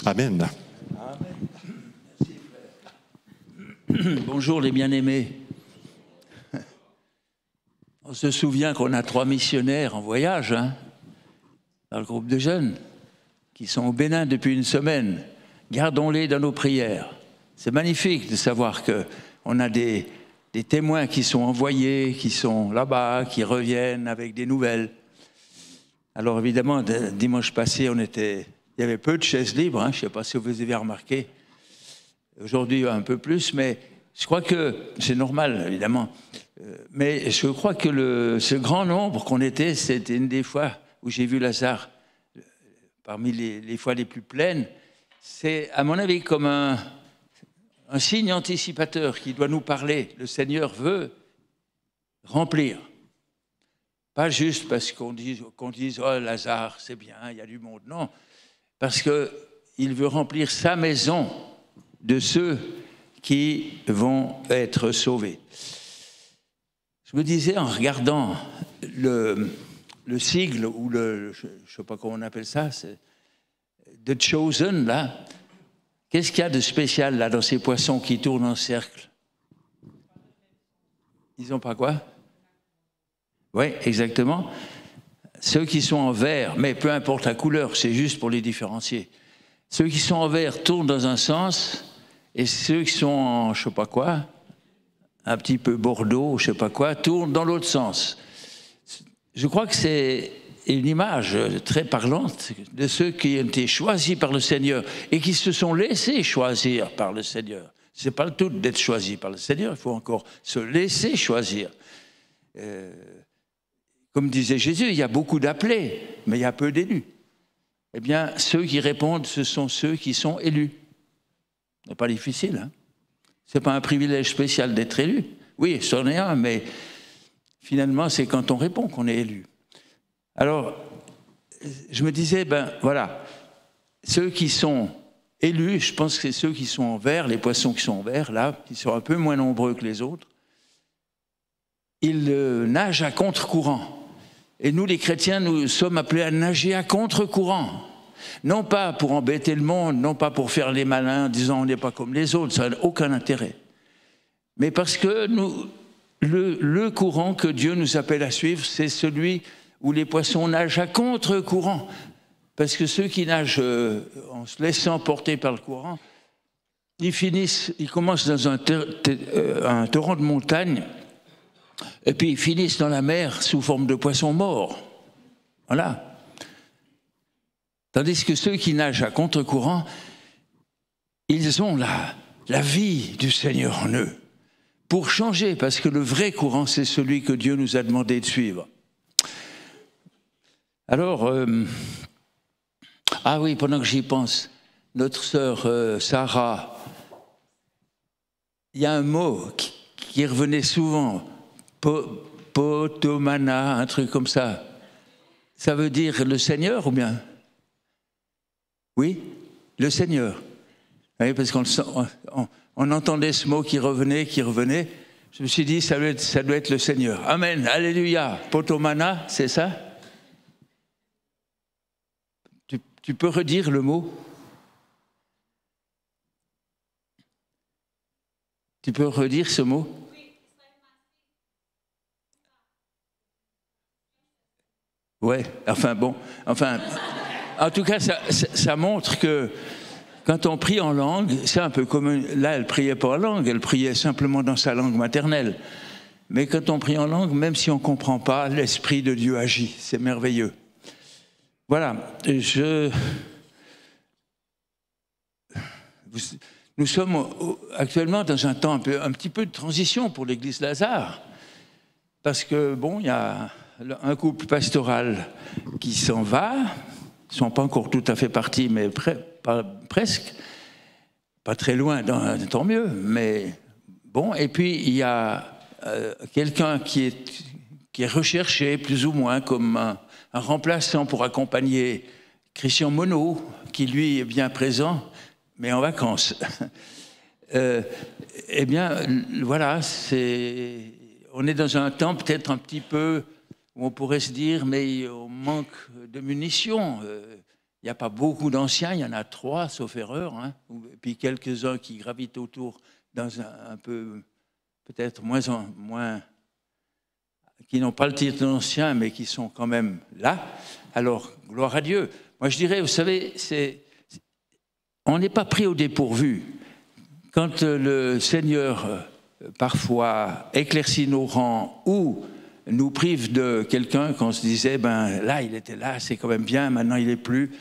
Amen. Merci, frère. Bonjour les bien-aimés. On se souvient qu'on a 3 missionnaires en voyage, dans le groupe de jeunes, qui sont au Bénin depuis une semaine. Gardons-les dans nos prières. C'est magnifique de savoir qu'on a des témoins qui sont envoyés, qui sont là-bas, qui reviennent avec des nouvelles. Alors évidemment, dimanche passé, il y avait peu de chaises libres, je ne sais pas si vous avez remarqué. Aujourd'hui, un peu plus, mais je crois que c'est normal, évidemment. Mais je crois que ce grand nombre qu'on était, c'était une des fois où j'ai vu Lazare, parmi les fois les plus pleines. C'est, à mon avis, comme un signe anticipateur qui doit nous parler. Le Seigneur veut remplir. Pas juste parce qu'on dise oh, Lazare, c'est bien, il y a du monde. Non, parce qu'il veut remplir sa maison de ceux qui vont être sauvés. Je me disais, en regardant le sigle, ou je ne sais pas comment on appelle ça, c'est The Chosen, là, qu'est-ce qu'il y a de spécial là dans ces poissons qui tournent en cercle? Ils n'ont pas quoi? Oui, exactement. Ceux qui sont en vert, mais peu importe la couleur, c'est juste pour les différencier. Ceux qui sont en vert tournent dans un sens, et ceux qui sont en je ne sais pas quoi, un petit peu bordeaux, je ne sais pas quoi, tournent dans l'autre sens. Je crois que c'est une image très parlante de ceux qui ont été choisis par le Seigneur et qui se sont laissés choisir par le Seigneur. Ce n'est pas le tout d'être choisi par le Seigneur, il faut encore se laisser choisir. Comme disait Jésus, il y a beaucoup d'appelés, mais il y a peu d'élus. Eh bien, ceux qui répondent, ce sont ceux qui sont élus. Ce n'est pas difficile, Ce n'est pas un privilège spécial d'être élu. Oui, c'en est un, mais finalement, c'est quand on répond qu'on est élu. Alors, je me disais, voilà, ceux qui sont élus, je pense que c'est ceux qui sont en vert, les poissons qui sont en vert, là, qui sont un peu moins nombreux que les autres, ils nagent à contre-courant. Et nous, les chrétiens, nous sommes appelés à nager à contre-courant. Non pas pour embêter le monde, non pas pour faire les malins en disant on n'est pas comme les autres, ça n'a aucun intérêt. Mais parce que le courant que Dieu nous appelle à suivre, c'est celui où les poissons nagent à contre-courant. Parce que ceux qui nagent en se laissant porter par le courant, ils commencent dans un torrent de montagne, et puis ils finissent dans la mer sous forme de poissons morts. Voilà. Tandis que ceux qui nagent à contre-courant, ils ont la vie du Seigneur en eux pour changer, parce que le vrai courant, c'est celui que Dieu nous a demandé de suivre. Alors, ah oui, pendant que j'y pense, notre sœur Sarah, il y a un mot qui revenait souvent, potomana, un truc comme ça. Ça veut dire le Seigneur ou bien? Oui, le Seigneur. Oui, parce qu'on entendait ce mot qui revenait. Je me suis dit, ça doit être le Seigneur. Amen, alléluia. Potomana, c'est ça? Tu peux redire le mot? Tu peux redire ce mot? Ouais, en tout cas, ça montre que quand on prie en langue, c'est un peu comme là, elle priait pas en langue, elle priait simplement dans sa langue maternelle. Mais quand on prie en langue, même si on ne comprend pas, l'Esprit de Dieu agit, c'est merveilleux. Voilà, nous sommes actuellement dans un temps un petit peu de transition pour l'église Lazare, parce que, bon, il y a un couple pastoral qui s'en va, ils ne sont pas encore tout à fait partis, mais presque, pas très loin, tant mieux, mais bon, et puis il y a quelqu'un qui est recherché plus ou moins comme un remplaçant pour accompagner Christian Monod, qui lui est bien présent, mais en vacances. Eh bien, voilà, on est dans un temps peut-être un petit peu où on pourrait se dire, mais on manque de munitions. Il n'y a pas beaucoup d'anciens, il y en a 3, sauf erreur, hein, et puis quelques-uns qui gravitent autour dans un peu, peut-être moins, qui n'ont pas le titre d'ancien, mais qui sont quand même là. Alors, gloire à Dieu. Moi, je dirais, vous savez, on n'est pas pris au dépourvu. Quand le Seigneur, parfois, éclaircit nos rangs ou nous prive de quelqu'un qu'on se disait, ben là, il était là, c'est quand même bien, maintenant il n'est plus.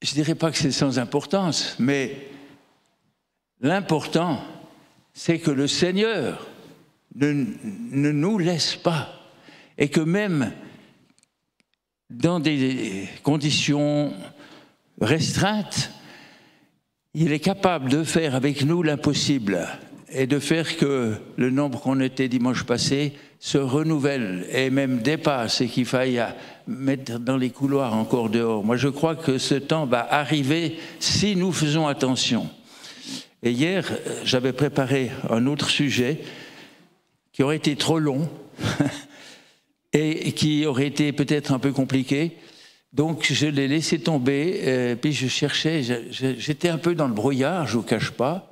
Je ne dirais pas que c'est sans importance, mais l'important, c'est que le Seigneur ne nous laisse pas et que même dans des conditions restreintes, il est capable de faire avec nous l'impossible et de faire que le nombre qu'on était dimanche passé se renouvelle et même dépasse et qu'il faille mettre dans les couloirs encore dehors. Moi, je crois que ce temps va arriver si nous faisons attention. Et hier, j'avais préparé un autre sujet qui aurait été trop long et qui aurait été peut-être un peu compliqué. Donc, je l'ai laissé tomber, puis je cherchais, j'étais un peu dans le brouillard, je ne vous cache pas.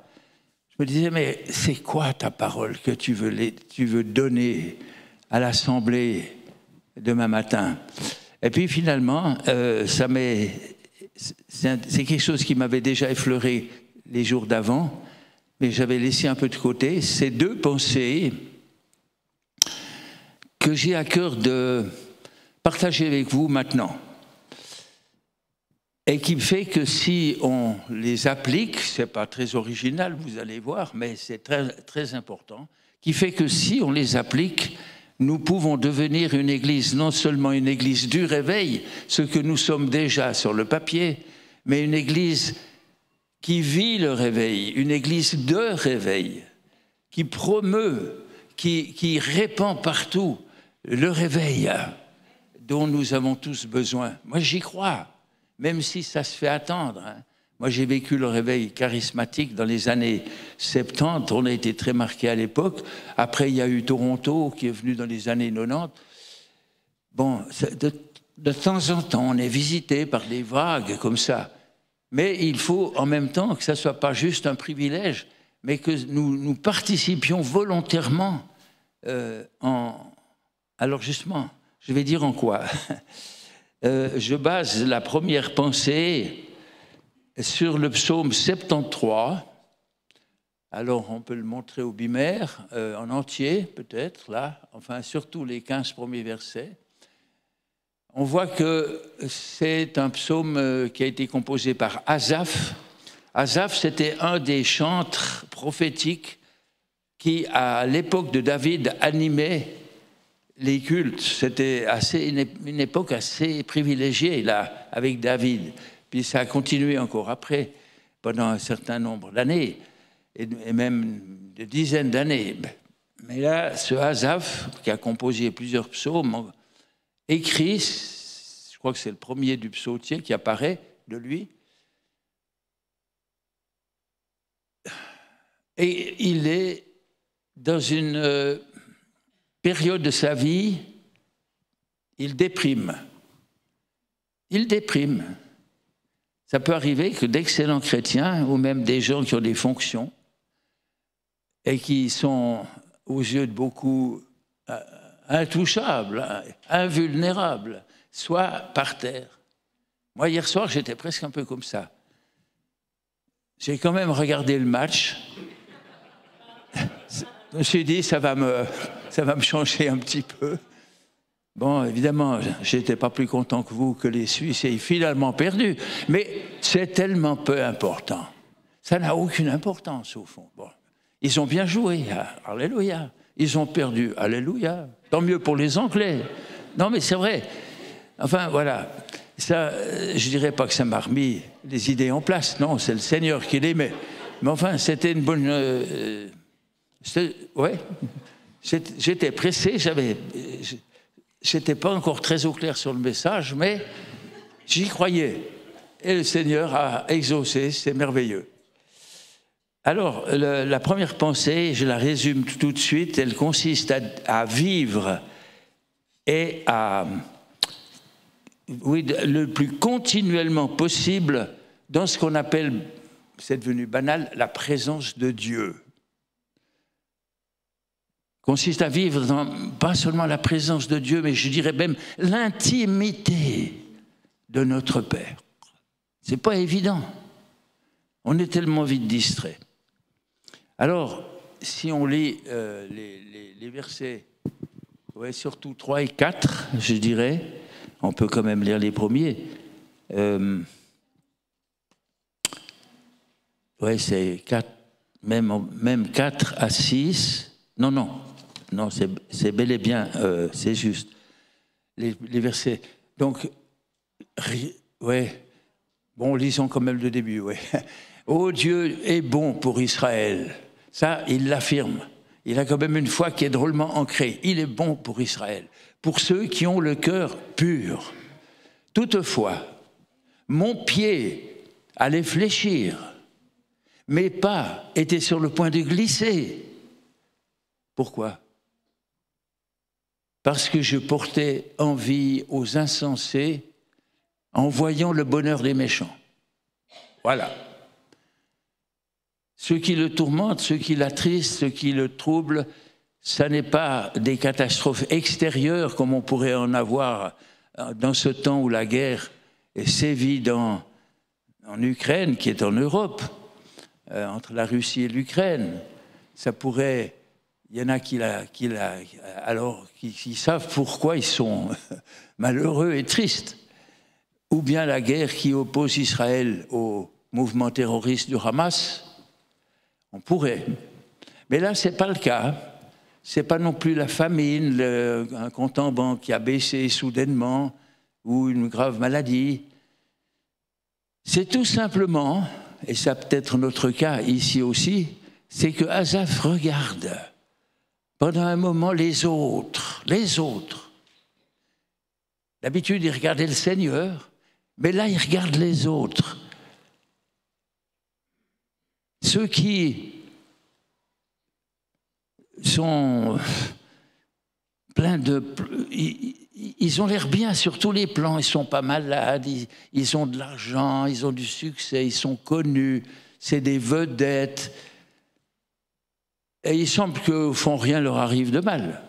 Je me disais, mais c'est quoi ta parole que tu veux donner à l'Assemblée demain matin? Et puis finalement, c'est quelque chose qui m'avait déjà effleuré les jours d'avant, mais j'avais laissé un peu de côté. Ces 2 pensées que j'ai à cœur de partager avec vous maintenant. Et qui fait que si on les applique, ce n'est pas très original, vous allez voir, mais c'est très, très important, qui fait que si on les applique, nous pouvons devenir une église, non seulement une église du réveil, ce que nous sommes déjà sur le papier, mais une église qui vit le réveil, une église de réveil, qui promeut, qui répand partout le réveil dont nous avons tous besoin. Moi, j'y crois. Même si ça se fait attendre. Hein. Moi, j'ai vécu le réveil charismatique dans les années 70. On a été très marqués à l'époque. Après, il y a eu Toronto qui est venu dans les années 90. Bon, de temps en temps, on est visité par des vagues comme ça. Mais il faut en même temps que ça ne soit pas juste un privilège, mais que nous participions volontairement. Alors justement, je vais dire en quoi. Je base la première pensée sur le psaume 73. Alors, on peut le montrer au bimère, en entier, peut-être, là, enfin, surtout les 15 premiers versets. On voit que c'est un psaume qui a été composé par Asaph. Asaph, c'était un des chantres prophétiques qui, à l'époque de David, animait les cultes. C'était une époque assez privilégiée, là, avec David. Puis ça a continué encore après, pendant un certain nombre d'années, et même de dizaines d'années. Mais là, ce Asaph, qui a composé plusieurs psaumes, écrit, je crois que c'est le premier du psautier qui apparaît de lui, et il est dans une période de sa vie, il déprime. Il déprime. Ça peut arriver que d'excellents chrétiens, ou même des gens qui ont des fonctions, et qui sont, aux yeux de beaucoup, intouchables, invulnérables, soient par terre. Moi, hier soir, j'étais presque un peu comme ça. J'ai quand même regardé le match. Je me suis dit, ça va me changer un petit peu. Bon, évidemment, je n'étais pas plus content que vous que les Suisses aient finalement perdu. Mais c'est tellement peu important. Ça n'a aucune importance, au fond. Bon, ils ont bien joué, alléluia. Ils ont perdu, alléluia. Tant mieux pour les Anglais. Non, mais c'est vrai. Enfin, voilà. Ça, je ne dirais pas que ça m'a remis les idées en place. Non, c'est le Seigneur qui les met. Mais enfin, c'était une bonne... ouais. J'étais pressé, j'étais pas encore très au clair sur le message, mais j'y croyais. Et le Seigneur a exaucé, c'est merveilleux. Alors, la première pensée, je la résume tout de suite, elle consiste à vivre et à oui, le plus continuellement possible dans ce qu'on appelle, c'est devenu banal, la présence de Dieu. Consiste à vivre dans pas seulement la présence de Dieu, mais je dirais même l'intimité de notre Père. C'est pas évident. On est tellement vite distrait. Alors, si on lit les versets, ouais, surtout 3 et 4, je dirais, on peut quand même lire les premiers. Oui, c'est 4, même 4 à 6. Non, c'est bel et bien, c'est juste. Les versets. Donc, ouais, bon, lisons quand même le début, ouais. Oh, Dieu est bon pour Israël. Ça, il l'affirme. Il a quand même une foi qui est drôlement ancrée. Il est bon pour Israël, pour ceux qui ont le cœur pur. Toutefois, mon pied allait fléchir, mes pas étaient sur le point de glisser. Pourquoi? Parce que je portais envie aux insensés en voyant le bonheur des méchants. Voilà. Ceux qui le tourmentent, ceux qui l'attristent, ceux qui le troublent, ça n'est pas des catastrophes extérieures comme on pourrait en avoir dans ce temps où la guerre sévit en Ukraine, qui est en Europe, entre la Russie et l'Ukraine. Ça pourrait... Il y en a qui savent pourquoi ils sont malheureux et tristes. Ou bien la guerre qui oppose Israël au mouvement terroriste du Hamas. On pourrait. Mais là, ce n'est pas le cas. Ce n'est pas non plus la famine, un compte en banque qui a baissé soudainement, ou une grave maladie. C'est tout simplement, et ça peut être notre cas ici aussi, c'est que Asaph regarde pendant un moment les autres. D'habitude, il regardait le Seigneur, mais là, il regarde les autres. Ceux qui sont pleins de... Ils ont l'air bien sur tous les plans, ils ne sont pas malades, ils ont de l'argent, ils ont du succès, ils sont connus, c'est des vedettes. Et il semble qu'au fond, rien leur arrive de mal.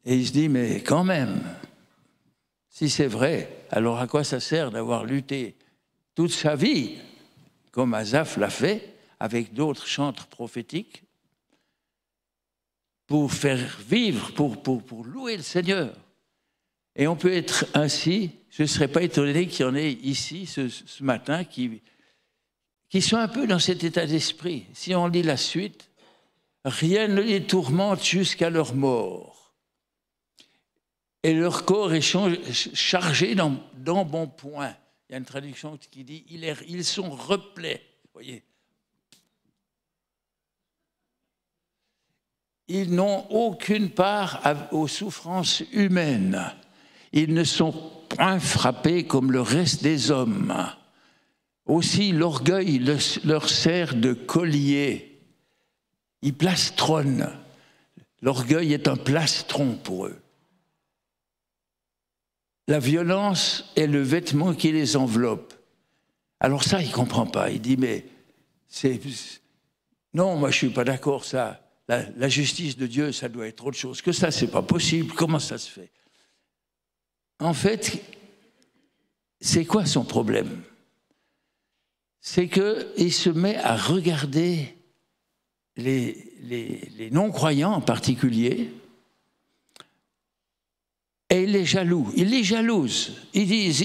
Et il se dit, mais quand même, si c'est vrai, alors à quoi ça sert d'avoir lutté toute sa vie, comme Asaph l'a fait, avec d'autres chantres prophétiques, pour faire vivre, pour louer le Seigneur. Et on peut être ainsi, je ne serais pas étonné qu'il y en ait ici ce matin qui sont un peu dans cet état d'esprit. Si on lit la suite, rien ne les tourmente jusqu'à leur mort. Et leur corps est chargé d'embonpoint. Il y a une traduction qui dit « ils sont replets ». Voyez. Ils n'ont aucune part aux souffrances humaines. Ils ne sont point frappés comme le reste des hommes. Aussi, l'orgueil leur sert de collier. Ils plastronnent. L'orgueil est un plastron pour eux. La violence est le vêtement qui les enveloppe. Alors ça, il ne comprend pas. Il dit, mais non, moi je ne suis pas d'accord, ça. La justice de Dieu, ça doit être autre chose que ça, c'est pas possible. Comment ça se fait? En fait, c'est quoi son problème? C'est qu'il se met à regarder les non-croyants en particulier, et il les jaloux. Il les jalouse. Ils disent,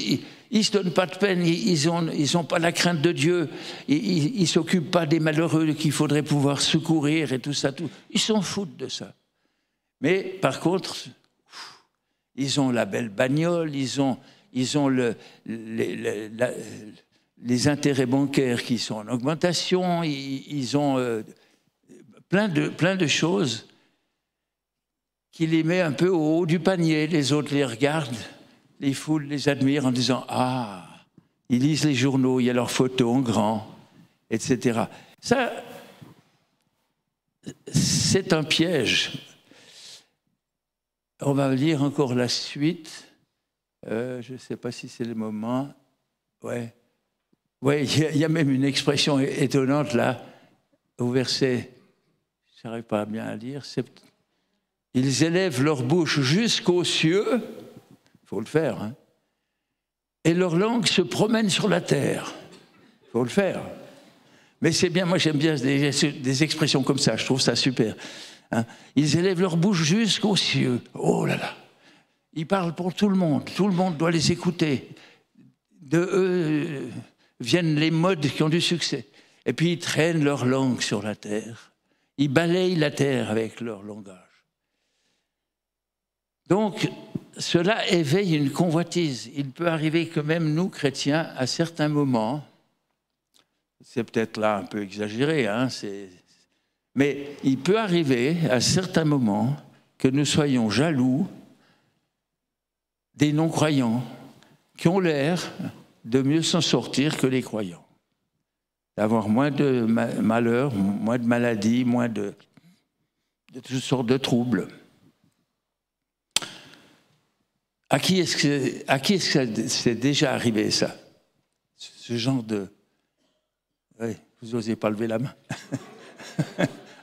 ils ne se donnent pas de peine, ils n'ont pas la crainte de Dieu, ils ne s'occupent pas des malheureux qu'il faudrait pouvoir secourir et tout ça. Ils s'en foutent de ça. Mais par contre, ils ont la belle bagnole, ils ont les intérêts bancaires qui sont en augmentation, ils ont plein de choses qui les met un peu au haut du panier. Les autres les regardent, les foules les admirent en disant « Ah, ils lisent les journaux, il y a leurs photos en grand, etc. » Ça, c'est un piège. On va lire encore la suite. Je ne sais pas si c'est le moment. Ouais. Ouais, il y a même une expression étonnante là, au verset, je n'arrive pas bien à lire, ils élèvent leur bouche jusqu'aux cieux, il faut le faire, hein, et leur langue se promène sur la terre, il faut le faire. Mais c'est bien, moi j'aime bien des expressions comme ça, je trouve ça super. Hein. Ils élèvent leur bouche jusqu'aux cieux, oh là là, ils parlent pour tout le monde doit les écouter. De eux viennent les modes qui ont du succès. Et puis ils traînent leur langue sur la terre. Ils balayent la terre avec leur langage. Donc, cela éveille une convoitise. Il peut arriver que même nous, chrétiens, à certains moments, c'est peut-être là un peu exagéré, hein, mais il peut arriver à certains moments que nous soyons jaloux des non-croyants qui ont l'air de mieux s'en sortir que les croyants, d'avoir moins de malheurs, moins de maladies, moins de toutes sortes de troubles. À qui est-ce que c'est déjà arrivé, ça? Ce genre de... Oui, vous n'osez pas lever la main.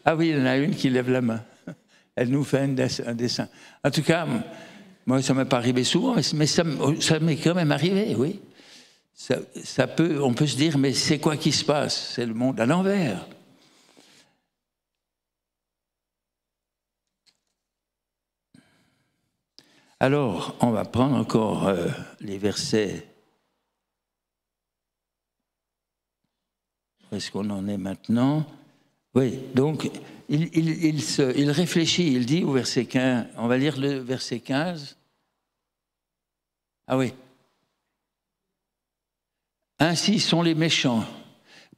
Ah oui, il y en a une qui lève la main. Elle nous fait un dessin. En tout cas, moi, ça ne m'est pas arrivé souvent, mais ça m'est quand même arrivé, oui. On peut se dire, mais c'est quoi qui se passe? C'est le monde à l'envers. Alors, on va prendre encore les versets. Où est-ce qu'on en est maintenant? Oui, donc, il réfléchit, il dit au verset 15, on va lire le verset 15. Ah oui. Ainsi sont les méchants,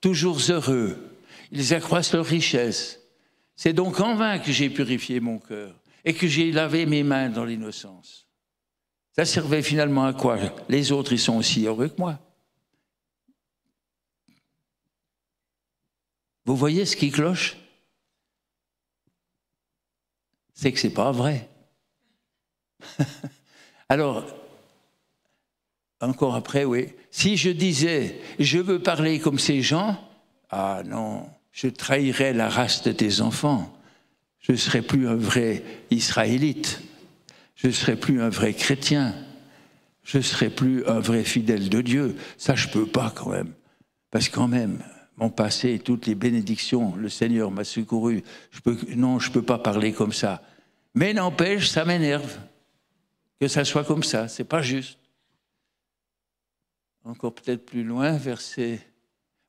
toujours heureux. Ils accroissent leur richesse. C'est donc en vain que j'ai purifié mon cœur et que j'ai lavé mes mains dans l'innocence. Ça servait finalement à quoi? Les autres, ils sont aussi heureux que moi. Vous voyez ce qui cloche? C'est que ce n'est pas vrai. Alors, encore après, oui. Si je disais, je veux parler comme ces gens, ah non, je trahirais la race de tes enfants. Je ne serais plus un vrai Israélite. Je ne serais plus un vrai chrétien. Je ne serais plus un vrai fidèle de Dieu. Ça, je ne peux pas quand même. Parce que quand même, mon passé, toutes les bénédictions, le Seigneur m'a secouru. Non, je ne peux pas parler comme ça. Mais n'empêche, ça m'énerve que ça soit comme ça. Ce n'est pas juste. Encore peut-être plus loin, verset...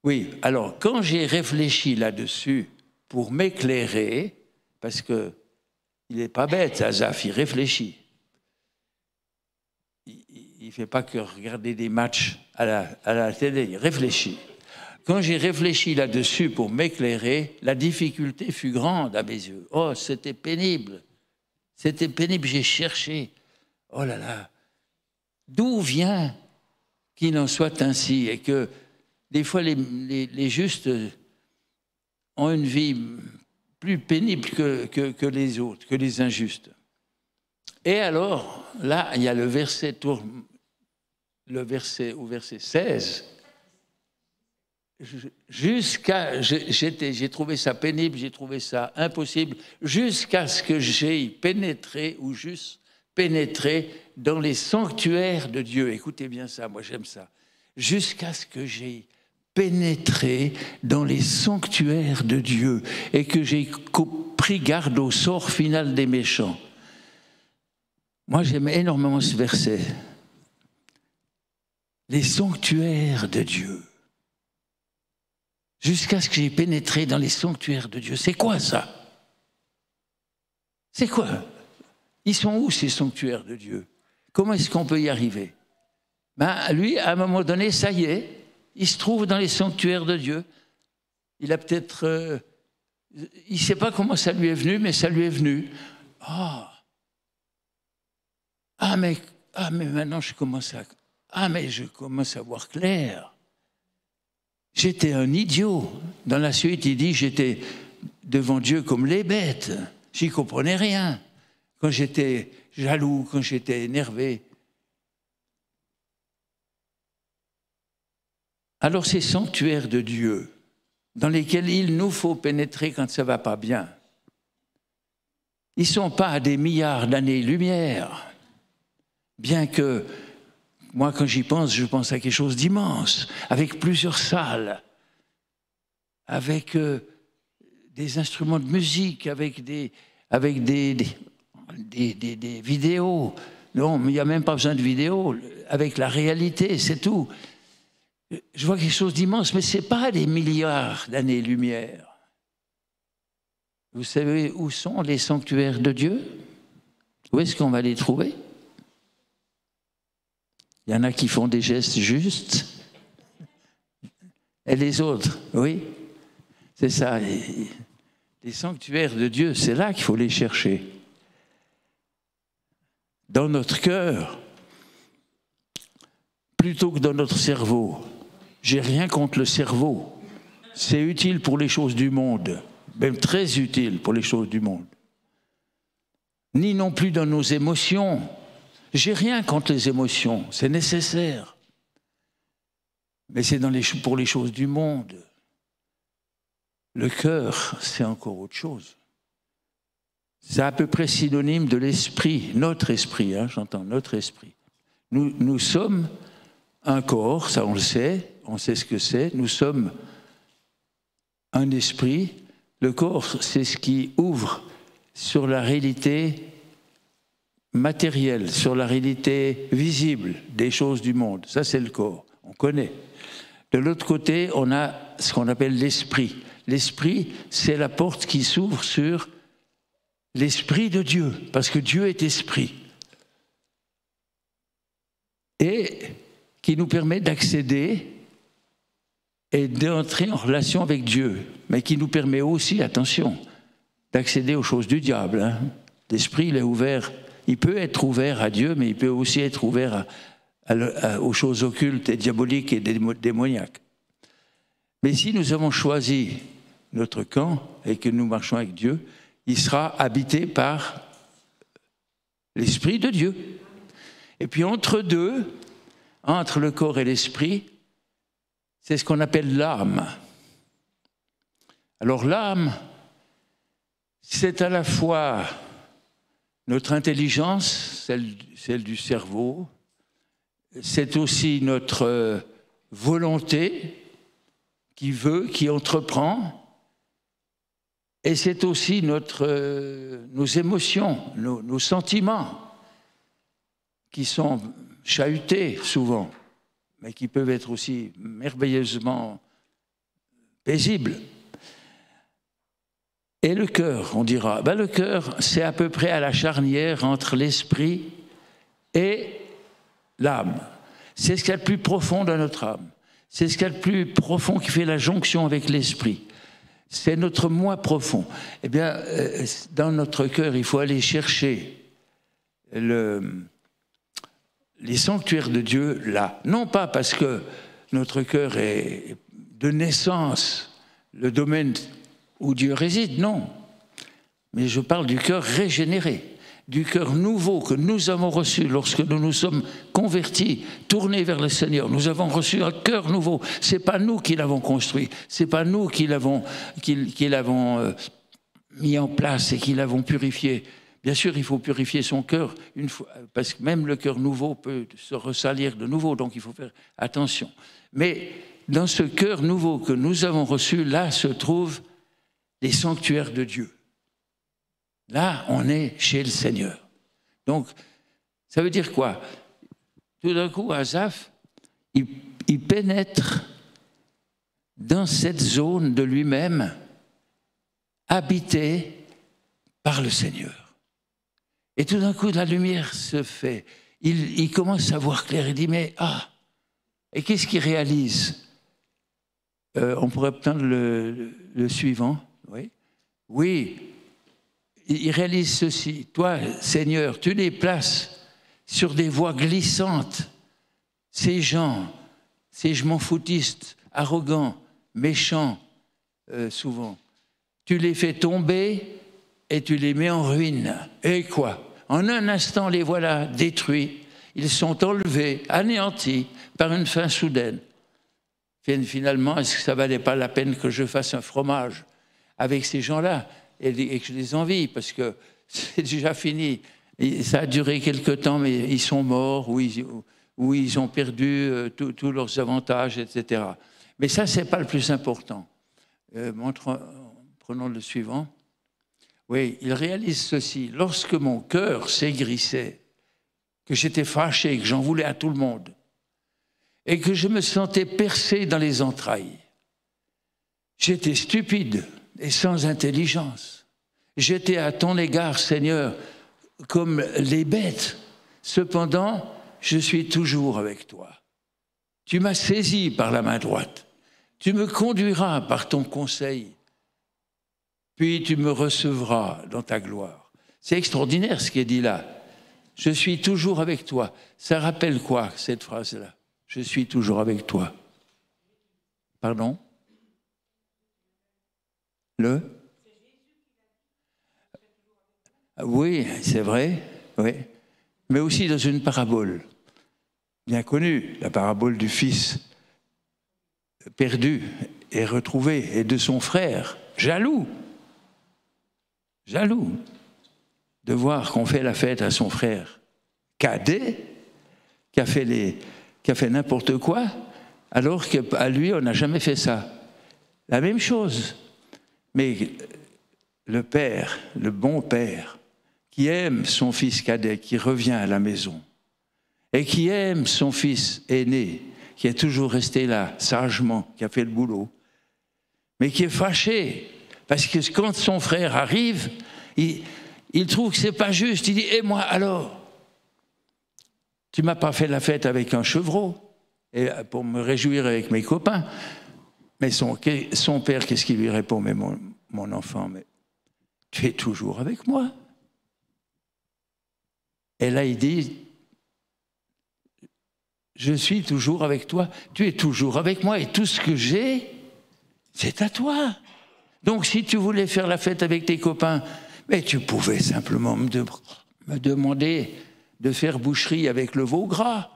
Oui, alors, quand j'ai réfléchi là-dessus pour m'éclairer, parce qu'il n'est pas bête, Asaph, il réfléchit. Il ne fait pas que regarder des matchs à la télé, il réfléchit. Quand j'ai réfléchi là-dessus pour m'éclairer, la difficulté fut grande à mes yeux. Oh, c'était pénible. C'était pénible, j'ai cherché. Oh là là, d'où vient qu'il en soit ainsi et que des fois les justes ont une vie plus pénible que les autres, que les injustes. Et alors, là, il y a le verset au verset 16. J'ai trouvé ça pénible, j'ai trouvé ça impossible, jusqu'à ce que j'aie pénétré ou juste pénétré dans les sanctuaires de Dieu. Écoutez bien ça, moi j'aime ça. Jusqu'à ce que j'aie pénétré dans les sanctuaires de Dieu et que j'ai pris garde au sort final des méchants. Moi j'aime énormément ce verset. Les sanctuaires de Dieu. Jusqu'à ce que j'ai pénétré dans les sanctuaires de Dieu. C'est quoi ça? C'est quoi? Ils sont où ces sanctuaires de Dieu? Comment est-ce qu'on peut y arriver? Ben, lui, à un moment donné, ça y est, il se trouve dans les sanctuaires de Dieu. Il a peut-être... il ne sait pas comment ça lui est venu, mais ça lui est venu. Mais maintenant je commence à voir clair. J'étais un idiot. Dans la suite, il dit, j'étais devant Dieu comme les bêtes. J'y comprenais rien. Quand j'étais jaloux, quand j'étais énervé. Alors ces sanctuaires de Dieu, dans lesquels il nous faut pénétrer quand ça ne va pas bien, ils ne sont pas à des milliards d'années-lumière, bien que, moi quand j'y pense, je pense à quelque chose d'immense, avec plusieurs salles, avec des instruments de musique, avec des vidéos. Non, mais il n'y a même pas besoin de vidéos, avec la réalité, c'est tout. Je vois quelque chose d'immense, mais ce n'est pas des milliards d'années-lumière. Vous savez où sont les sanctuaires de Dieu? Où est-ce qu'on va les trouver? Il y en a qui font des gestes justes. Et les autres, oui, c'est ça. Les sanctuaires de Dieu, c'est là qu'il faut les chercher. Dans notre cœur, plutôt que dans notre cerveau. J'ai rien contre le cerveau. C'est utile pour les choses du monde, même très utile pour les choses du monde. Ni non plus dans nos émotions. J'ai rien contre les émotions, c'est nécessaire. Mais c'est pour les choses du monde. Le cœur, c'est encore autre chose. C'est à peu près synonyme de l'esprit, notre esprit, j'entends, notre esprit. Nous sommes un corps, ça on sait ce que c'est, nous sommes un esprit. Le corps, c'est ce qui ouvre sur la réalité matérielle, sur la réalité visible des choses du monde. Ça, c'est le corps, on connaît. De l'autre côté, on a ce qu'on appelle l'esprit. L'esprit, c'est la porte qui s'ouvre sur l'esprit de Dieu, parce que Dieu est esprit. Et qui nous permet d'accéder et d'entrer en relation avec Dieu, mais qui nous permet aussi, attention, d'accéder aux choses du diable. L'esprit, il est ouvert, il peut être ouvert à Dieu, mais il peut aussi être ouvert aux choses occultes et diaboliques et démoniaques. Mais si nous avons choisi notre camp et que nous marchons avec Dieu, il sera habité par l'Esprit de Dieu. Et puis entre le corps et l'esprit, c'est ce qu'on appelle l'âme. Alors l'âme, c'est à la fois notre intelligence, celle du cerveau, c'est aussi notre volonté qui veut, qui entreprend, et c'est aussi nos émotions, nos sentiments qui sont chahutés souvent, mais qui peuvent être aussi merveilleusement paisibles. Et le cœur, on dira, le cœur, c'est à peu près à la charnière entre l'esprit et l'âme. C'est ce qu'il y a de plus profond dans notre âme. C'est ce qu'il y a de plus profond qui fait la jonction avec l'esprit. C'est notre moi profond. Eh bien, dans notre cœur, il faut aller chercher les sanctuaires de Dieu là. Non pas parce que notre cœur est de naissance le domaine où Dieu réside, non. Mais je parle du cœur régénéré, du cœur nouveau que nous avons reçu lorsque nous nous sommes convertis, tournés vers le Seigneur. Nous avons reçu un cœur nouveau. Ce n'est pas nous qui l'avons construit, ce n'est pas nous qui l'avons mis en place et qui l'avons purifié. Bien sûr, il faut purifier son cœur une fois, parce que même le cœur nouveau peut se ressalir de nouveau, donc il faut faire attention. Mais dans ce cœur nouveau que nous avons reçu, là se trouvent les sanctuaires de Dieu. Là, on est chez le Seigneur. Donc, ça veut dire quoi? Tout d'un coup, Asaph, il pénètre dans cette zone de lui-même, habitée par le Seigneur. Et tout d'un coup, la lumière se fait. Il commence à voir clair. Il dit, mais et qu'est-ce qu'il réalise? On pourrait prendre le suivant. Oui. Oui. Il réalise ceci. Toi, Seigneur, tu les places sur des voies glissantes. Ces gens, ces je m'en foutistes, arrogants, méchants, souvent. Tu les fais tomber et tu les mets en ruine. Et quoi? En un instant, les voilà détruits. Ils sont enlevés, anéantis par une fin soudaine. Finalement, est-ce que ça valait pas la peine que je fasse un fromage avec ces gens-là et que je les envie, parce que c'est déjà fini. Et ça a duré quelque temps, mais ils sont morts ou ils ont perdu tous leurs avantages, etc. Mais ça, c'est pas le plus important. Prenons le suivant. Oui, il réalise ceci. Lorsque mon cœur s'aigrissait, que j'étais fâché, que j'en voulais à tout le monde, et que je me sentais percé dans les entrailles, j'étais stupide et sans intelligence. J'étais à ton égard, Seigneur, comme les bêtes. Cependant, je suis toujours avec toi. Tu m'as saisi par la main droite. Tu me conduiras par ton conseil. Puis tu me recevras dans ta gloire. C'est extraordinaire ce qui est dit là. Je suis toujours avec toi. Ça rappelle quoi, cette phrase-là? Je suis toujours avec toi. Pardon? Oui, c'est vrai, oui. Mais aussi dans une parabole bien connue, la parabole du fils perdu et retrouvé, et de son frère, jaloux de voir qu'on fait la fête à son frère cadet, qui a fait n'importe quoi, alors qu'à lui, on n'a jamais fait ça. La même chose. Mais le père, le bon père, qui aime son fils cadet, qui revient à la maison, et qui aime son fils aîné, qui est toujours resté là, sagement, qui a fait le boulot, mais qui est fâché, parce que quand son frère arrive, il trouve que c'est pas juste. Il dit « Et moi alors? Tu m'as pas fait la fête avec un chevreau, et pour me réjouir avec mes copains. » Mais son père, qu'est-ce qu'il lui répond? « Mais mon enfant, mais tu es toujours avec moi. » Et là, il dit, je suis toujours avec toi, tu es toujours avec moi, et tout ce que j'ai, c'est à toi. Donc, si tu voulais faire la fête avec tes copains, mais tu pouvais simplement me demander de faire boucherie avec le veau gras.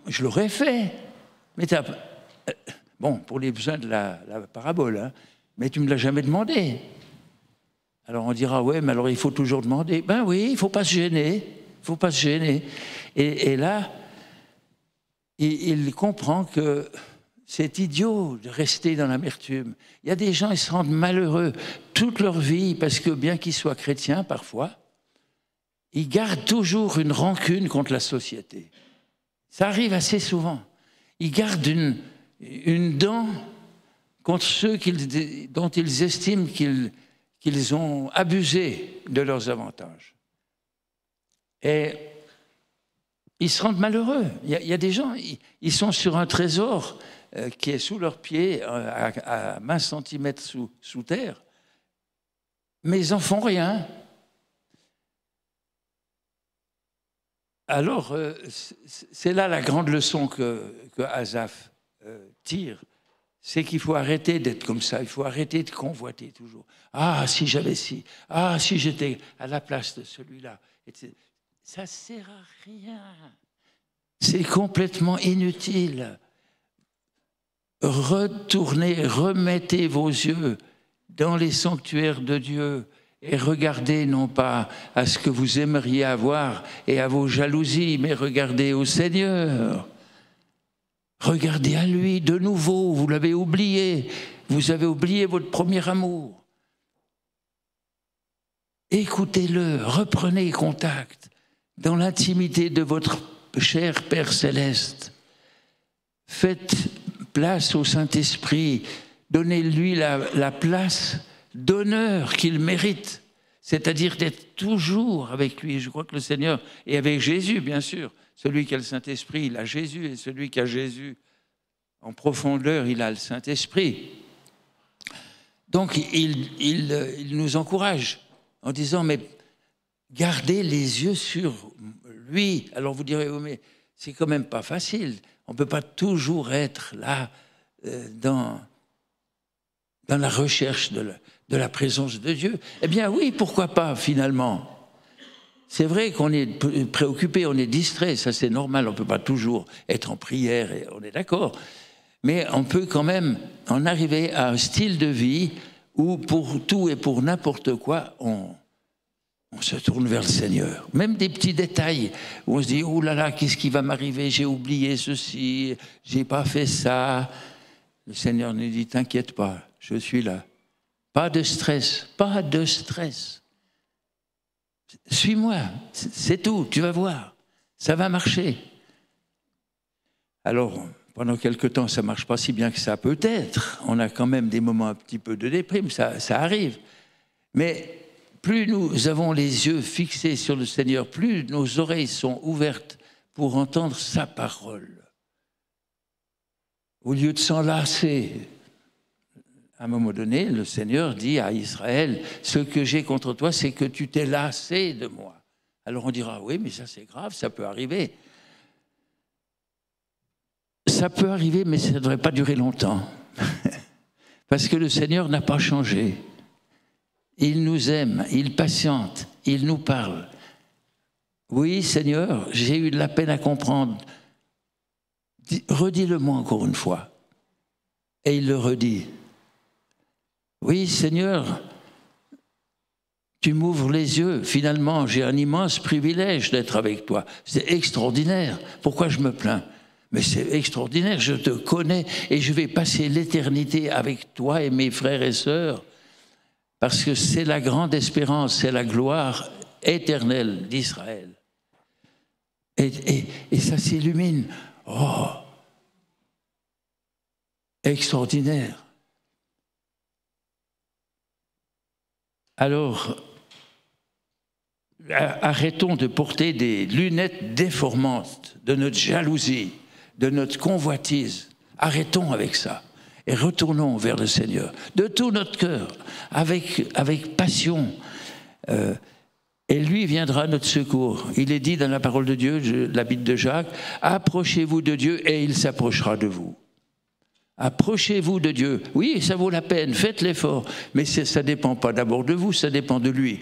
Je l'aurais fait. Mais bon, pour les besoins de la parabole, hein, mais tu ne me l'as jamais demandé. Alors on dira, ouais, mais alors il faut toujours demander. Ben oui, il ne faut pas se gêner. Il faut pas se gêner. Et là, il comprend que c'est idiot de rester dans l'amertume. Il y a des gens, ils se rendent malheureux toute leur vie, parce que bien qu'ils soient chrétiens parfois, ils gardent toujours une rancune contre la société. Ça arrive assez souvent. Ils gardent une dent contre ceux dont ils estiment qu'ils ont abusé de leurs avantages. Et ils se rendent malheureux. Il y a des gens, ils sont sur un trésor qui est sous leurs pieds, à 20 cm sous terre, mais ils n'en font rien. Alors, c'est là la grande leçon que Asaph tire. C'est qu'il faut arrêter d'être comme ça, il faut arrêter de convoiter toujours. Ah, si j'avais si, ah, si j'étais à la place de celui-là. Ça ne sert à rien. C'est complètement inutile. Retournez, remettez vos yeux dans les sanctuaires de Dieu et regardez non pas à ce que vous aimeriez avoir et à vos jalousies, mais regardez au Seigneur. Regardez à lui de nouveau, vous l'avez oublié, vous avez oublié votre premier amour. Écoutez-le, reprenez contact dans l'intimité de votre cher Père Céleste. Faites place au Saint-Esprit, donnez-lui la place d'honneur qu'il mérite, c'est-à-dire d'être toujours avec lui. Je crois que le Seigneur est avec Jésus, bien sûr. Celui qui a le Saint-Esprit, il a Jésus, et celui qui a Jésus en profondeur, il a le Saint-Esprit. Donc, il nous encourage en disant, mais gardez les yeux sur lui. Alors vous direz, oh, mais c'est quand même pas facile. On ne peut pas toujours être là dans la recherche de la présence de Dieu. Eh bien oui, pourquoi pas finalement? C'est vrai qu'on est préoccupé, on est distrait, ça c'est normal, on ne peut pas toujours être en prière, et on est d'accord. Mais on peut quand même en arriver à un style de vie où pour tout et pour n'importe quoi, on se tourne vers le Seigneur. Même des petits détails où on se dit « Oh là là, qu'est-ce qui va m'arriver? J'ai oublié ceci, j'ai pas fait ça. » Le Seigneur nous dit « T'inquiète pas, je suis là. » Pas de stress, pas de stress. Suis-moi, c'est tout, tu vas voir, ça va marcher. Alors, pendant quelque temps, ça ne marche pas si bien que ça peut être. On a quand même des moments un petit peu de déprime, ça arrive. Mais plus nous avons les yeux fixés sur le Seigneur, plus nos oreilles sont ouvertes pour entendre sa parole. Au lieu de s'en lasser, à un moment donné, le Seigneur dit à Israël, « Ce que j'ai contre toi, c'est que tu t'es lassé de moi. » Alors on dira, oui, mais ça c'est grave, ça peut arriver. Ça peut arriver, mais ça ne devrait pas durer longtemps. Parce que le Seigneur n'a pas changé. Il nous aime, il patiente, il nous parle. Oui, Seigneur, j'ai eu de la peine à comprendre. Redis-le-moi encore une fois. Et il le redit. Oui, Seigneur, tu m'ouvres les yeux. Finalement, j'ai un immense privilège d'être avec toi. C'est extraordinaire. Pourquoi je me plains? Mais c'est extraordinaire, je te connais et je vais passer l'éternité avec toi et mes frères et sœurs parce que c'est la grande espérance, c'est la gloire éternelle d'Israël. Et ça s'illumine. Oh, extraordinaire. Alors, arrêtons de porter des lunettes déformantes de notre jalousie, de notre convoitise. Arrêtons avec ça et retournons vers le Seigneur de tout notre cœur, avec passion. Et lui viendra à notre secours. Il est dit dans la parole de Dieu, la Bible de Jacques, « Approchez-vous de Dieu et il s'approchera de vous. » Approchez-vous de Dieu. Oui, ça vaut la peine, faites l'effort. Mais ça ne dépend pas d'abord de vous, ça dépend de lui.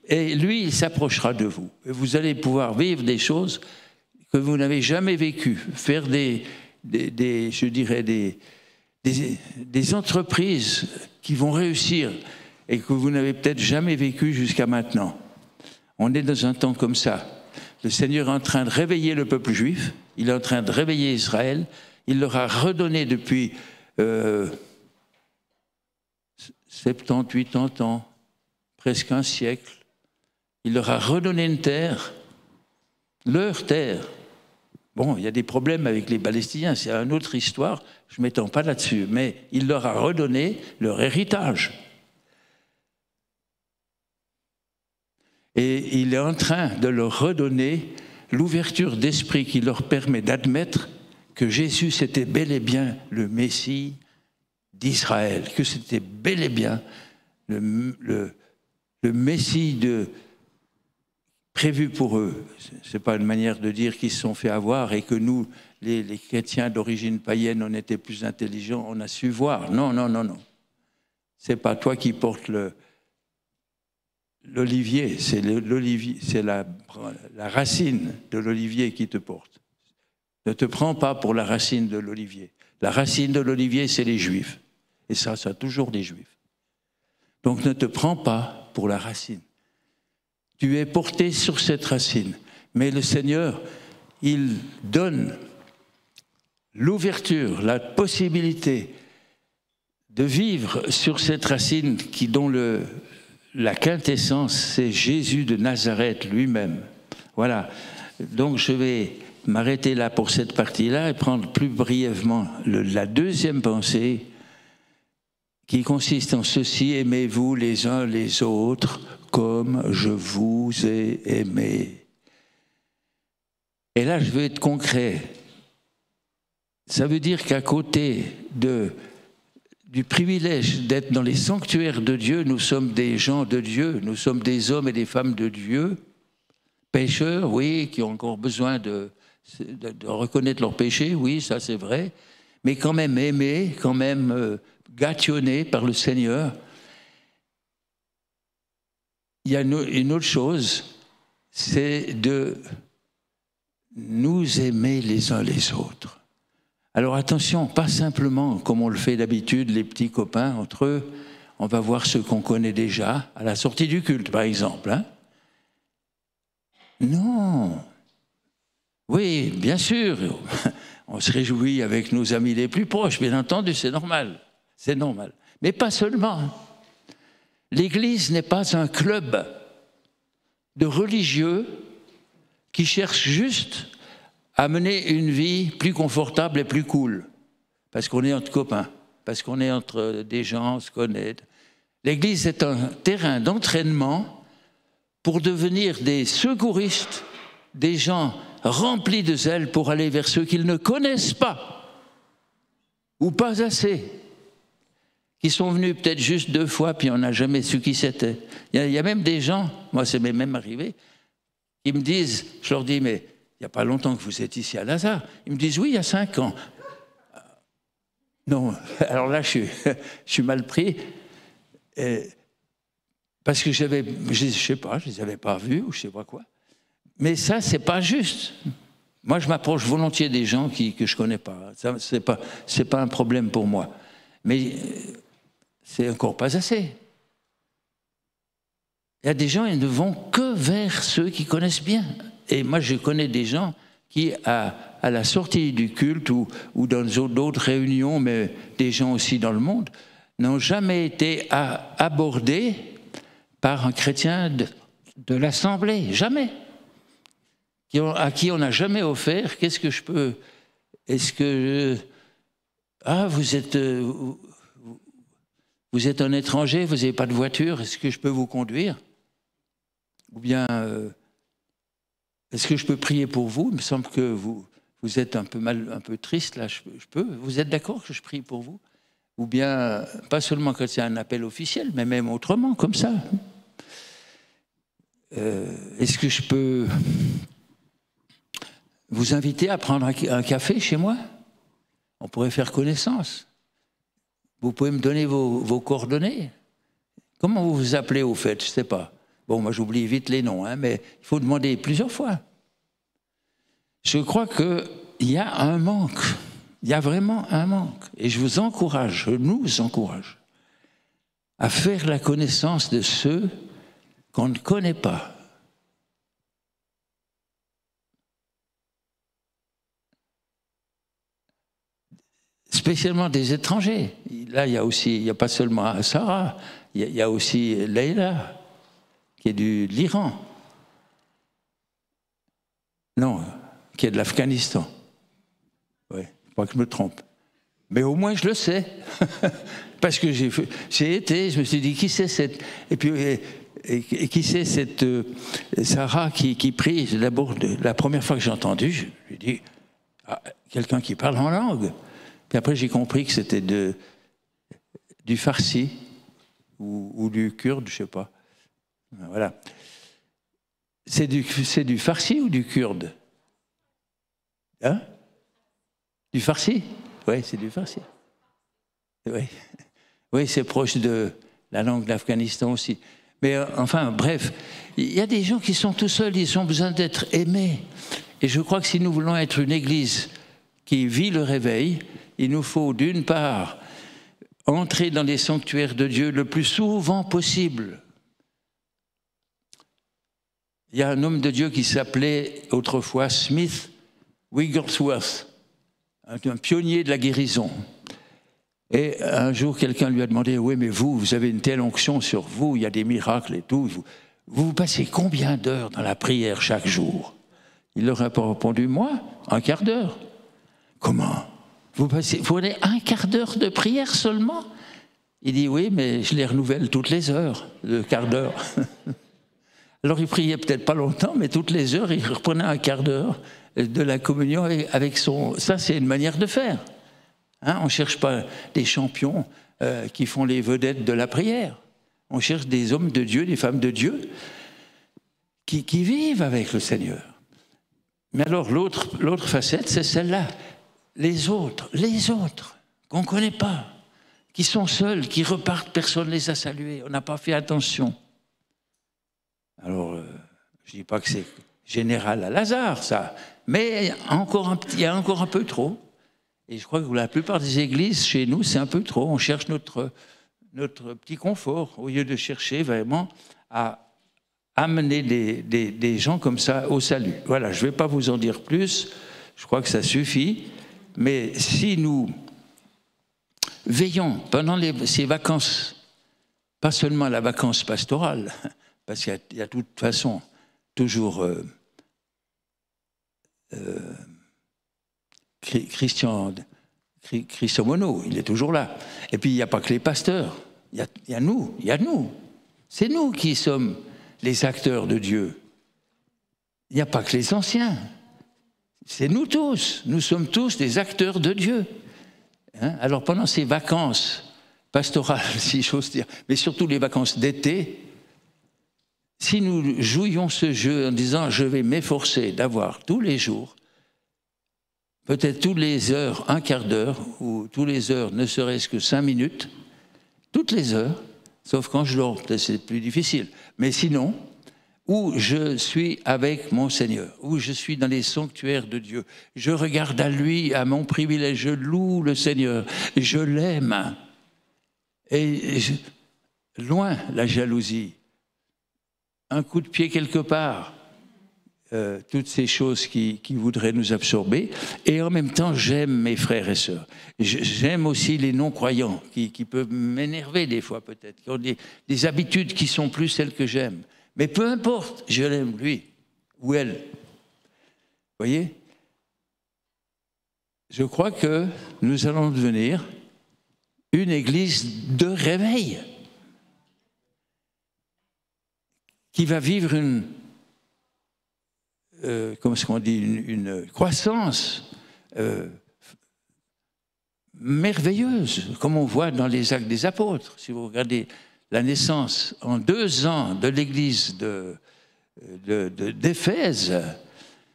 Et lui, il s'approchera de vous. Et vous allez pouvoir vivre des choses que vous n'avez jamais vécues. Faire des entreprises qui vont réussir et que vous n'avez peut-être jamais vécues jusqu'à maintenant. On est dans un temps comme ça. Le Seigneur est en train de réveiller le peuple juif. Il est en train de réveiller Israël. Il leur a redonné depuis 70, 80 ans, presque un siècle, il leur a redonné une terre, leur terre. Bon, il y a des problèmes avec les Palestiniens, c'est une autre histoire, je ne m'étends pas là-dessus, mais il leur a redonné leur héritage. Et il est en train de leur redonner l'ouverture d'esprit qui leur permet d'admettre que Jésus, c'était bel et bien le Messie d'Israël, que c'était bel et bien le Messie prévu pour eux. Ce n'est pas une manière de dire qu'ils se sont fait avoir et que nous, les chrétiens d'origine païenne, on était plus intelligents, on a su voir. Non, non, non, non. Ce n'est pas toi qui portes l'olivier, c'est la racine de l'olivier qui te porte. Ne te prends pas pour la racine de l'olivier. La racine de l'olivier, c'est les Juifs. Et ça toujours des Juifs. Donc ne te prends pas pour la racine. Tu es porté sur cette racine. Mais le Seigneur, il donne l'ouverture, la possibilité de vivre sur cette racine dont la quintessence, c'est Jésus de Nazareth lui-même. Voilà. Donc je vais m'arrêter là pour cette partie-là et prendre plus brièvement la deuxième pensée qui consiste en ceci: aimez-vous les uns les autres comme je vous ai aimés. Et là, je veux être concret. Ça veut dire qu'à côté du privilège d'être dans les sanctuaires de Dieu, nous sommes des gens de Dieu, nous sommes des hommes et des femmes de Dieu, pécheurs, oui, qui ont encore besoin de reconnaître leurs péchés, oui, ça c'est vrai, mais quand même aimés, quand même gâtionnés par le Seigneur. Il y a une autre chose, c'est de nous aimer les uns les autres. Alors attention, pas simplement comme on le fait d'habitude, les petits copains entre eux, on va voir ceux qu'on connaît déjà, à la sortie du culte par exemple. Hein. Non. Oui, bien sûr, on se réjouit avec nos amis les plus proches, bien entendu, c'est normal. C'est normal. Mais pas seulement. L'Église n'est pas un club de religieux qui cherchent juste à mener une vie plus confortable et plus cool, parce qu'on est entre copains, parce qu'on est entre des gens, on se connaît. L'Église est un terrain d'entraînement pour devenir des secouristes, des gens remplis de zèle pour aller vers ceux qu'ils ne connaissent pas, ou pas assez, qui sont venus peut-être juste 2 fois, puis on n'a jamais su qui c'était. Il y a même des gens, moi ça m'est même arrivé, qui me disent, je leur dis, mais il n'y a pas longtemps que vous êtes ici à Lazare. Ils me disent, oui, il y a 5 ans. Non, alors là, je suis mal pris, parce que je ne sais pas, je ne les avais pas vus, ou je ne sais pas quoi. Mais ça, ce n'est pas juste. Moi, je m'approche volontiers des gens que je ne connais pas. Ce n'est pas un problème pour moi. Mais c'est encore pas assez. Il y a des gens, ils ne vont que vers ceux qui connaissent bien. Et moi, je connais des gens qui, à la sortie du culte ou dans d'autres réunions, mais des gens aussi dans le monde, n'ont jamais été abordés par un chrétien de l'Assemblée. Jamais. À qui on n'a jamais offert, qu'est-ce que je peux... Est-ce que... vous êtes un étranger, vous n'avez pas de voiture, est-ce que je peux vous conduire? Ou bien, est-ce que je peux prier pour vous? Il me semble que vous êtes un peu triste, là, je peux? Vous êtes d'accord que je prie pour vous? Ou bien, pas seulement quand c'est un appel officiel, mais même autrement, comme ça. Est-ce que je peux vous inviter à prendre un café chez moi? On pourrait faire connaissance. Vous pouvez me donner vos coordonnées? Comment vous vous appelez au fait? Je ne sais pas. Bon, moi j'oublie vite les noms, hein, mais il faut demander plusieurs fois. Je crois qu'il y a un manque. Il y a vraiment un manque. Et je vous encourage, je nous encourage à faire la connaissance de ceux qu'on ne connaît pas. Spécialement des étrangers. Là, il n'y a pas seulement Sarah, il y a aussi Leïla, qui est de l'Iran. Non, qui est de l'Afghanistan. Oui, pas que je me trompe. Mais au moins, je le sais. Parce que j'ai été, je me suis dit, qui c'est cette... Et puis, qui c'est cette Sarah qui prie? D'abord, la première fois que j'ai entendu, je lui ai dit, quelqu'un qui parle en langue. Puis après, j'ai compris que c'était du farsi ou du kurde, je ne sais pas. Voilà. C'est du farsi ou du kurde? Hein? Du farsi? Oui, c'est du farsi. Oui, oui, c'est proche de la langue de l'Afghanistan aussi. Mais enfin, bref, il y a des gens qui sont tout seuls, ils ont besoin d'être aimés. Et je crois que si nous voulons être une église qui vit le réveil, il nous faut d'une part entrer dans les sanctuaires de Dieu le plus souvent possible. Il y a un homme de Dieu qui s'appelait autrefois Smith Wigglesworth, un pionnier de la guérison. Et un jour, quelqu'un lui a demandé, oui, mais vous avez une telle onction sur vous, il y a des miracles et tout. Vous passez combien d'heures dans la prière chaque jour? Il leur a répondu, moi, 1/4 d'heure. Comment? Vous prenez 1/4 d'heure de prière seulement? Il dit, oui, mais je les renouvelle toutes les heures, le quart d'heure. Alors il priait peut-être pas longtemps, mais toutes les heures, il reprenait 1/4 d'heure de la communion avec son... Ça, c'est une manière de faire. Hein, on ne cherche pas des champions qui font les vedettes de la prière. On cherche des hommes de Dieu, des femmes de Dieu qui vivent avec le Seigneur. Mais alors l'autre facette, c'est celle-là. Les autres qu'on ne connaît pas, qui sont seuls, qui repartent, personne ne les a salués, on n'a pas fait attention. Alors, je ne dis pas que c'est général à Lazare, ça, mais il y a encore un peu trop. Et je crois que la plupart des églises, chez nous, c'est un peu trop. On cherche notre petit confort, au lieu de chercher vraiment à amener des gens comme ça au salut. Voilà, je ne vais pas vous en dire plus, je crois que ça suffit. Mais si nous veillons pendant ces vacances, pas seulement la vacance pastorale, parce qu'il y a de toute façon toujours Christian Monod, il est toujours là. Et puis il n'y a pas que les pasteurs, il y a nous. C'est nous qui sommes les acteurs de Dieu. Il n'y a pas que les anciens. C'est nous tous. Nous sommes tous des acteurs de Dieu. Hein? Alors pendant ces vacances pastorales, si j'ose dire, mais surtout les vacances d'été, si nous jouions ce jeu en disant « je vais m'efforcer d'avoir tous les jours, peut-être toutes les heures, un quart d'heure, ou toutes les heures, ne serait-ce que 5 minutes, toutes les heures, sauf quand je dors, peut-être c'est plus difficile, mais sinon, où je suis avec mon Seigneur, où je suis dans les sanctuaires de Dieu, je regarde à lui, à mon privilège, je loue le Seigneur, je l'aime, et loin la jalousie, un coup de pied quelque part, toutes ces choses qui voudraient nous absorber. Et en même temps, j'aime mes frères et sœurs. J'aime aussi les non-croyants qui peuvent m'énerver des fois peut-être, qui ont des habitudes qui sont plus celles que j'aime. Mais peu importe, je l'aime lui ou elle. Vous voyez ? Je crois que nous allons devenir une église de réveil qui va vivre comment est-ce qu'on dit, une croissance merveilleuse, comme on voit dans les Actes des Apôtres. Si vous regardez la naissance en 2 ans de l'église d'Éphèse,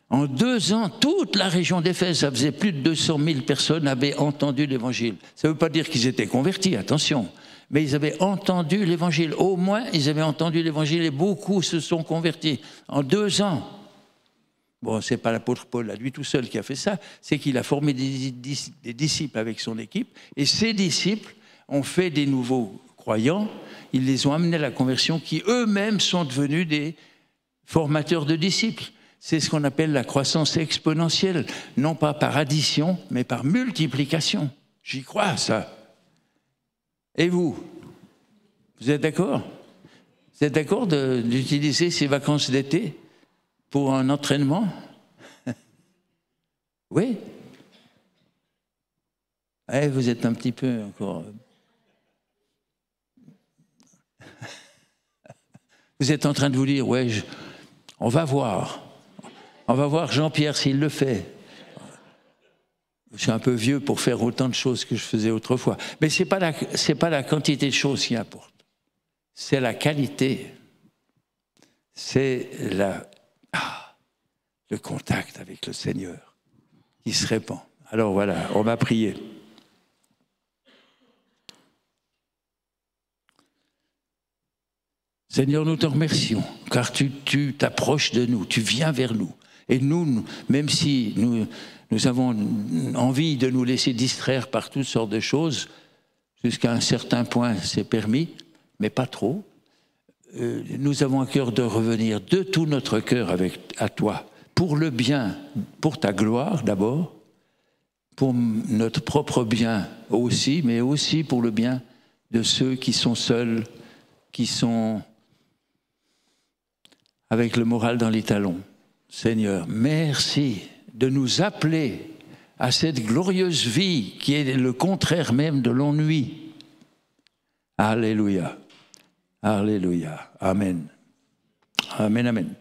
en 2 ans, toute la région d'Éphèse, ça faisait plus de 200 000 personnes, avaient entendu l'évangile. Ça ne veut pas dire qu'ils étaient convertis, attention, mais ils avaient entendu l'évangile. Au moins, ils avaient entendu l'évangile et beaucoup se sont convertis en 2 ans. Bon, ce n'est pas l'apôtre Paul à lui tout seul qui a fait ça, c'est qu'il a formé des disciples avec son équipe, et ces disciples ont fait des nouveaux croyants, ils les ont amenés à la conversion, qui eux-mêmes sont devenus des formateurs de disciples. C'est ce qu'on appelle la croissance exponentielle, non pas par addition, mais par multiplication. J'y crois à ça. Et vous êtes d'accord? Vous êtes d'accord d'utiliser ces vacances d'été pour un entraînement? Oui. Eh, vous êtes un petit peu encore... Vous êtes en train de vous dire, ouais, on va voir. On va voir Jean-Pierre s'il le fait. Je suis un peu vieux pour faire autant de choses que je faisais autrefois. Mais ce n'est pas la quantité de choses qui importe. C'est la qualité. C'est le contact avec le Seigneur qui se répand. Alors voilà, on va prier. Seigneur, nous te remercions, car tu t'approches de nous, tu viens vers nous. Et nous, même si nous avons envie de nous laisser distraire par toutes sortes de choses, jusqu'à un certain point c'est permis, mais pas trop, nous avons à cœur de revenir de tout notre cœur à toi, pour le bien, pour ta gloire d'abord, pour notre propre bien aussi, mais aussi pour le bien de ceux qui sont seuls, qui sont avec le moral dans les talons. Seigneur, merci de nous appeler à cette glorieuse vie qui est le contraire même de l'ennui. Alléluia. Alléluia. Amen. Amen, amen.